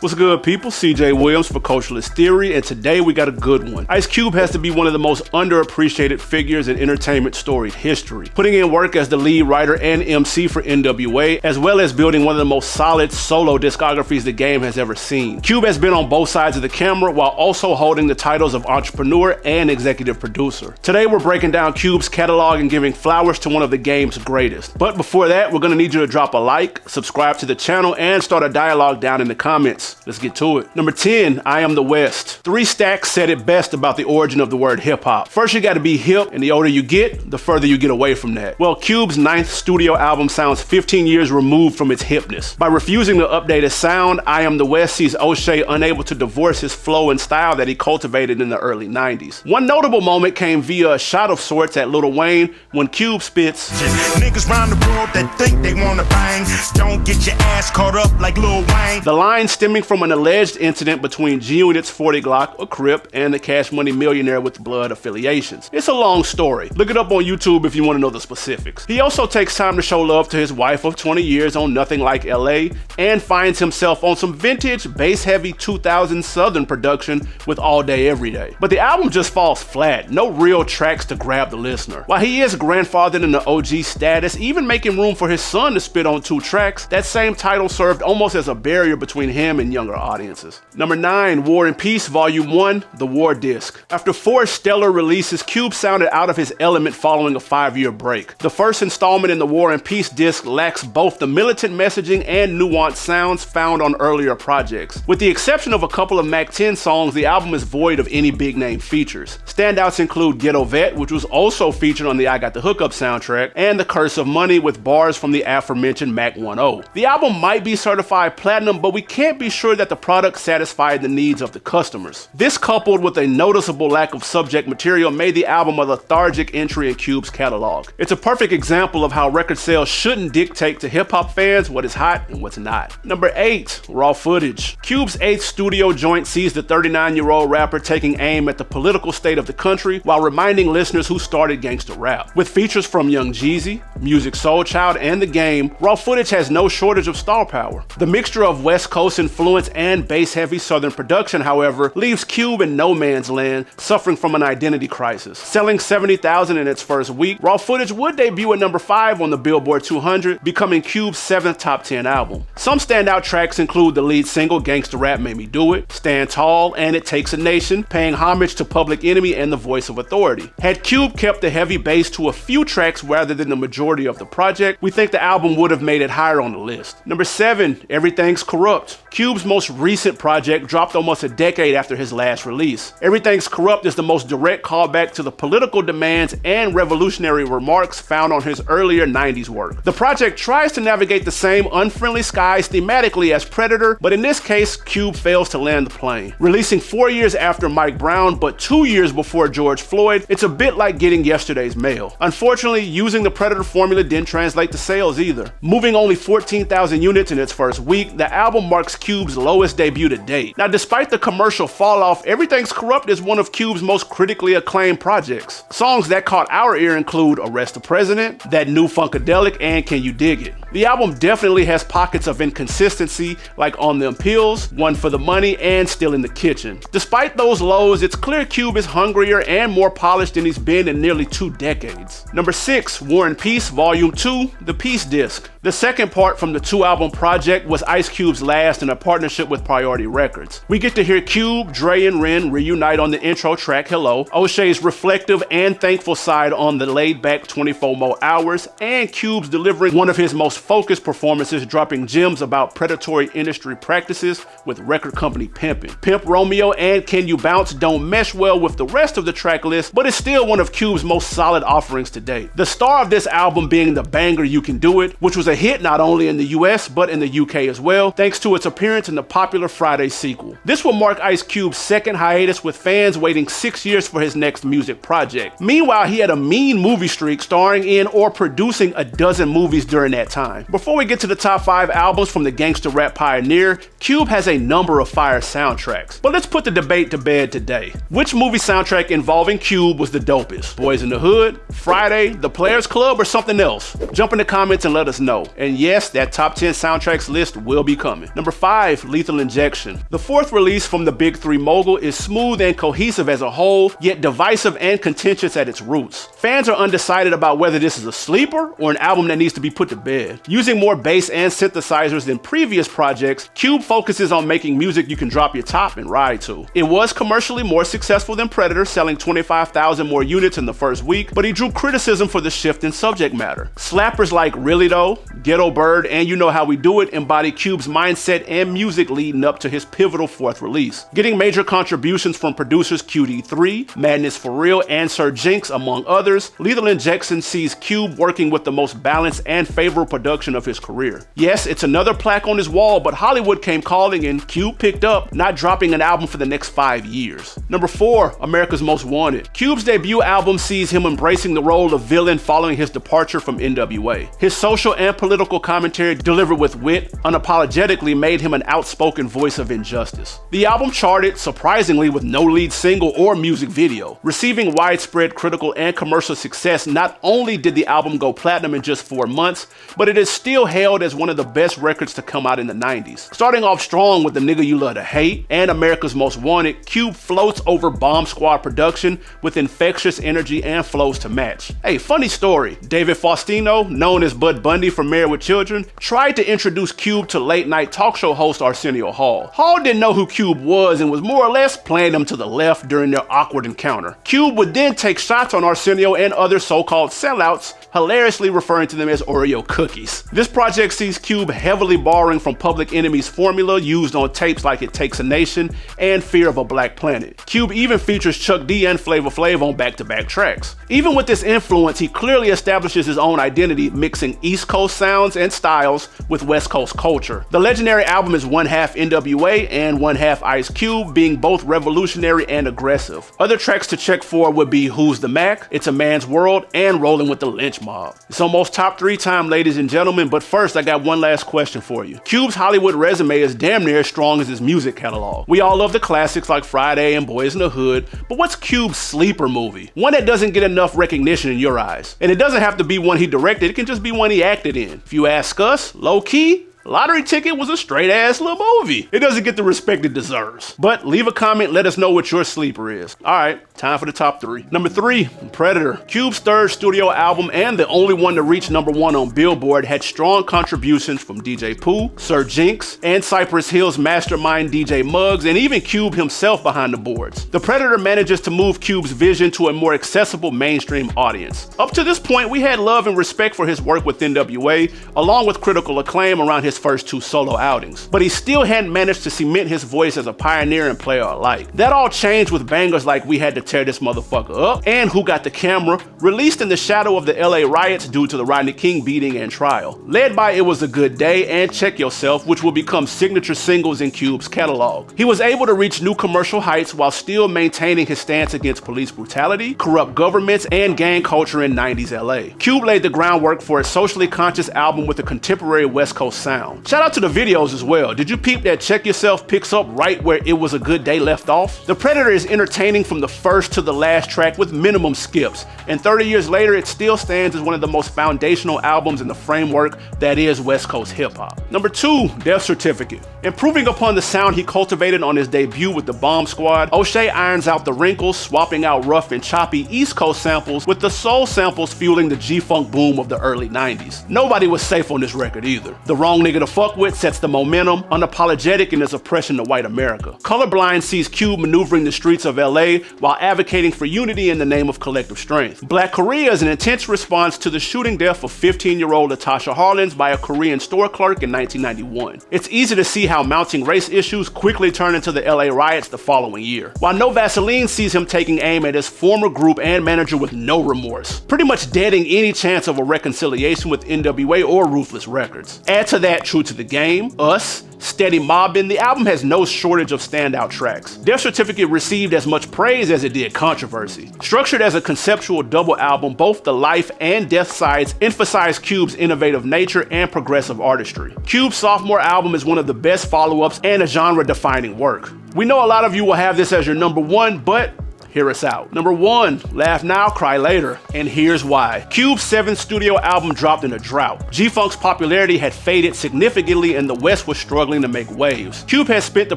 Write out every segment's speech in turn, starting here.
What's good, people? CJ Williams for Culturalist Theory, and today we got a good one. Ice Cube has to be one of the most underappreciated figures in entertainment storied history, putting in work as the lead writer and MC for NWA, as well as building one of the most solid solo discographies the game has ever seen. Cube has been on both sides of the camera while also holding the titles of entrepreneur and executive producer. Today we're breaking down Cube's catalog and giving flowers to one of the game's greatest. But before that, we're gonna need you to drop a like, subscribe to the channel, and start a dialogue down in the comments. Let's get to it. Number 10, I Am the West. 3 Stacks said it best about the origin of the word hip hop. First, you gotta be hip, and the older you get, the further you get away from that. Well, Cube's 9th studio album sounds 15 years removed from its hipness. By refusing to update his sound, I Am the West sees O'Shea unable to divorce his flow and style that he cultivated in the early 90s. One notable moment came via a shot of sorts at Lil Wayne when Cube spits, "Niggas round the world that think they wanna bang, don't get your ass caught up like Lil Wayne." The line stemming from an alleged incident between G-Unit's 40 Glock, a Crip, and the Cash Money millionaire with blood affiliations. It's a long story. Look it up on YouTube if you want to know the specifics. He also takes time to show love to his wife of 20 years on Nothing Like LA, and finds himself on some vintage, bass-heavy 2000s Southern production with All Day Every Day. But the album just falls flat, no real tracks to grab the listener. While he is grandfathered in the OG status, even making room for his son to spit on 2 tracks, that same title served almost as a barrier between him and younger audiences. Number 9, War and Peace Volume 1, The War Disc. After 4 stellar releases, Cube sounded out of his element following a 5-year break. The first installment in the War and Peace disc lacks both the militant messaging and nuanced sounds found on earlier projects. With the exception of a couple of Mac 10 songs, the album is void of any big name features. Standouts include Ghetto Vet, which was also featured on the I Got the Hookup soundtrack, and The Curse of Money with bars from the aforementioned Mac 10. The album might be certified platinum, but we can't be sure that the product satisfied the needs of the customers. This, coupled with a noticeable lack of subject material, made the album a lethargic entry in Cube's catalog. It's a perfect example of how record sales shouldn't dictate to hip-hop fans what is hot and what's not. Number 8, Raw Footage. Cube's 8th studio joint sees the 39-year-old rapper taking aim at the political state of the country while reminding listeners who started gangsta rap. With features from Young Jeezy, Music Soul Child, and The Game, Raw Footage has no shortage of star power. The mixture of West Coast influence and bass-heavy Southern production, however, leaves Cube in no man's land, suffering from an identity crisis. Selling 70,000 in its first week, Raw Footage would debut at number 5 on the Billboard 200, becoming Cube's 7th top 10 album. Some standout tracks include the lead single Gangsta Rap Made Me Do It, Stand Tall, and It Takes a Nation, paying homage to Public Enemy and The Voice of Authority. Had Cube kept the heavy bass to a few tracks rather than the majority of the project, we think the album would have made it higher on the list. Number 7, Everything's Corrupt. Cube's most recent project dropped almost a decade after his last release. Everything's Corrupt is the most direct callback to the political demands and revolutionary remarks found on his earlier 90s work. The project tries to navigate the same unfriendly skies thematically as Predator, but in this case, Cube fails to land the plane. Releasing 4 years after Mike Brown, but 2 years before George Floyd, it's a bit like getting yesterday's mail. Unfortunately, using the Predator formula didn't translate to sales either. Moving only 14,000 units in its first week, the album marks Cube's lowest debut to date. Now, despite the commercial falloff, Everything's Corrupt is one of Cube's most critically acclaimed projects. Songs that caught our ear include Arrest the President, That New Funkadelic, and Can You Dig It? The album definitely has pockets of inconsistency, like On Them Pills, One for the Money, and Still in the Kitchen. Despite those lows, it's clear Cube is hungrier and more polished than he's been in nearly 2 decades. Number 6, War and Peace Volume 2, The Peace Disc. The second part from the 2-album project was Ice Cube's last in a partnership with Priority Records. We get to hear Cube, Dre, and Ren reunite on the intro track Hello, O'Shea's reflective and thankful side on the laid-back 24 More Hours, and Cube's delivering one of his most focused performances, dropping gems about predatory industry practices with record company pimping. Pimp Romeo and Can You Bounce don't mesh well with the rest of the track list, but it's still one of Cube's most solid offerings to date. The star of this album being the banger You Can Do It, which was a hit not only in the US but in the UK as well, thanks to its appearance in the popular Friday sequel. This will mark Ice Cube's second hiatus, with fans waiting 6 years for his next music project. Meanwhile, he had a mean movie streak, starring in or producing a dozen movies during that time. Before we get to the top 5 albums from the gangsta rap pioneer, Cube has a number of fire soundtracks. But let's put the debate to bed today. Which movie soundtrack involving Cube was the dopest? Boys in the Hood, Friday, The Players Club, or something else? Jump in the comments and let us know. And yes, that top 10 soundtracks list will be coming. Number 5. 5, Lethal Injection. The fourth release from the Big Three mogul is smooth and cohesive as a whole, yet divisive and contentious at its roots. Fans are undecided about whether this is a sleeper or an album that needs to be put to bed. Using more bass and synthesizers than previous projects, Cube focuses on making music you can drop your top and ride to. It was commercially more successful than Predator, selling 25,000 more units in the first week, but he drew criticism for the shift in subject matter. Slappers like Really Though, Ghetto Bird, and You Know How We Do It embody Cube's mindset and music leading up to his pivotal fourth release. Getting major contributions from producers QD3, Madness for Real, and Sir Jinx, among others, Lethal Injection sees Cube working with the most balanced and favorable production of his career. Yes, it's another plaque on his wall, but Hollywood came calling and Cube picked up, not dropping an album for the next 5 years. Number 4, America's Most Wanted. Cube's debut album sees him embracing the role of villain following his departure from NWA. His social and political commentary delivered with wit unapologetically made him an outspoken voice of injustice. The album charted, surprisingly, with no lead single or music video. Receiving widespread critical and commercial success, not only did the album go platinum in just 4 months, but it is still hailed as one of the best records to come out in the 90s. Starting off strong with The Nigga You Love to Hate and America's Most Wanted, Cube floats over Bomb Squad production with infectious energy and flows to match. Hey, funny story, David Faustino, known as Bud Bundy from Married with Children, tried to introduce Cube to late night talk show host Arsenio Hall. Hall didn't know who Cube was and was more or less playing him to the left during their awkward encounter. Cube would then take shots on Arsenio and other so-called sellouts, hilariously referring to them as Oreo cookies. This project sees Cube heavily borrowing from Public Enemy's formula used on tapes like It Takes a Nation and Fear of a Black Planet. Cube even features Chuck D and Flavor Flav on back-to-back tracks. Even with this influence, he clearly establishes his own identity, mixing East Coast sounds and styles with West Coast culture. The legendary album is one half NWA and one half Ice Cube, being both revolutionary and aggressive. Other tracks to check for would be Who's the Mac, It's a Man's World, and Rolling with the Lynch Mob. It's almost top 3 time, ladies and gentlemen, but first I got one last question for you. Cube's Hollywood resume is damn near as strong as his music catalog. We all love the classics like Friday and Boys in the Hood, but what's Cube's sleeper movie? One that doesn't get enough recognition in your eyes. And it doesn't have to be one he directed, it can just be one he acted in. If you ask us, low key, Lottery Ticket was a straight ass little movie. It doesn't get the respect it deserves. But leave a comment, let us know what your sleeper is. Alright, time for the top 3. Number 3, Predator. Cube's third studio album and the only one to reach number 1 on Billboard had strong contributions from DJ Pooh, Sir Jinx, and Cypress Hill's mastermind DJ Muggs, and even Cube himself behind the boards. The Predator manages to move Cube's vision to a more accessible mainstream audience. Up to this point, we had love and respect for his work with NWA, along with critical acclaim around his first 2 solo outings, but he still hadn't managed to cement his voice as a pioneer and player alike. That all changed with bangers like We Had to Tear This Motherfucker Up and Who Got the Camera, released in the shadow of the LA riots due to the Rodney King beating and trial. Led by It Was a Good Day and Check Yourself, which will become signature singles in Cube's catalog. He was able to reach new commercial heights while still maintaining his stance against police brutality, corrupt governments, and gang culture in 90s LA. Cube laid the groundwork for a socially conscious album with a contemporary West Coast sound. Shout out to the videos as well. Did you peep that Check Yourself picks up right where It Was a Good Day left off? The Predator is entertaining from the first to the last track with minimum skips, and 30 years later it still stands as one of the most foundational albums in the framework that is West Coast hip-hop. Number 2, Death Certificate. Improving upon the sound he cultivated on his debut with the Bomb Squad, O'Shea irons out the wrinkles, swapping out rough and choppy East Coast samples with the soul samples fueling the G-Funk boom of the early 90s. Nobody was safe on this record either. The Wrong Nigga to Fuck With sets the momentum, unapologetic in his oppression to white America. Colorblind sees Cube maneuvering the streets of LA while advocating for unity in the name of collective strength. Black Korea is an intense response to the shooting death of 15-year-old Latasha Harlins by a Korean store clerk in 1991. It's easy to see how mounting race issues quickly turn into the LA riots the following year. While No Vaseline sees him taking aim at his former group and manager with no remorse, pretty much deading any chance of a reconciliation with NWA or Ruthless Records. Add to that True to the Game, Us, Steady Mobbin', the album has no shortage of standout tracks. Death Certificate received as much praise as it did controversy. Structured as a conceptual double album, both the life and death sides emphasize Cube's innovative nature and progressive artistry. Cube's sophomore album is one of the best follow-ups and a genre-defining work. We know a lot of you will have this as your number 1, but Hear us out. Number 1, Laugh Now, Cry Later, and here's why. Cube's 7th studio album dropped in a drought. G-Funk's popularity had faded significantly and the West was struggling to make waves. Cube has spent the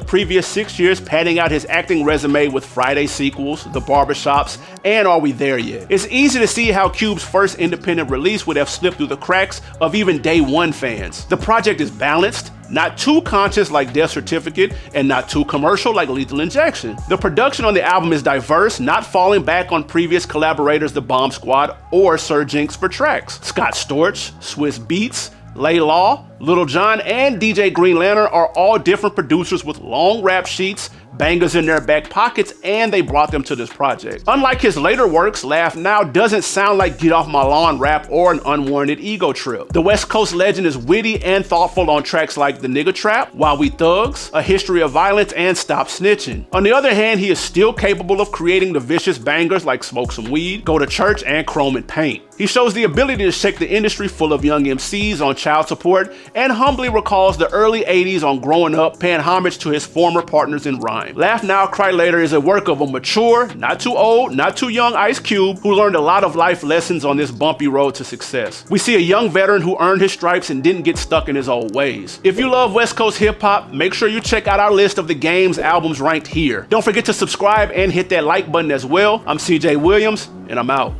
previous 6 years padding out his acting resume with Friday sequels, The Barbershops, and Are We There Yet? It's easy to see how Cube's first independent release would have slipped through the cracks of even day one fans. The project is balanced, not too conscious like Death Certificate, and not too commercial like Lethal Injection. The production on the album is diverse, not falling back on previous collaborators The Bomb Squad or Sir Jinx for tracks. Scott Storch, Swiss Beats, Lay Law, Lil Jon, and DJ Green Lantern are all different producers with long rap sheets, bangers in their back pockets, and they brought them to this project. Unlike his later works, Laugh Now doesn't sound like Get Off My Lawn rap or an unwarranted ego trip. The West Coast legend is witty and thoughtful on tracks like The Nigga Trap, While We Thugs, A History of Violence, and Stop Snitching. On the other hand, he is still capable of creating the vicious bangers like Smoke Some Weed, Go to Church, and Chrome and Paint. He shows the ability to shake the industry full of young MCs on child support and humbly recalls the early 80s on Growing Up, paying homage to his former partners in rhyme. Laugh Now, Cry Later is a work of a mature, not too old, not too young Ice Cube who learned a lot of life lessons on this bumpy road to success. We see a young veteran who earned his stripes and didn't get stuck in his old ways. If you love West Coast hip hop, make sure you check out our list of the Game's albums ranked here. Don't forget to subscribe and hit that like button as well. I'm CJ Williams, and I'm out.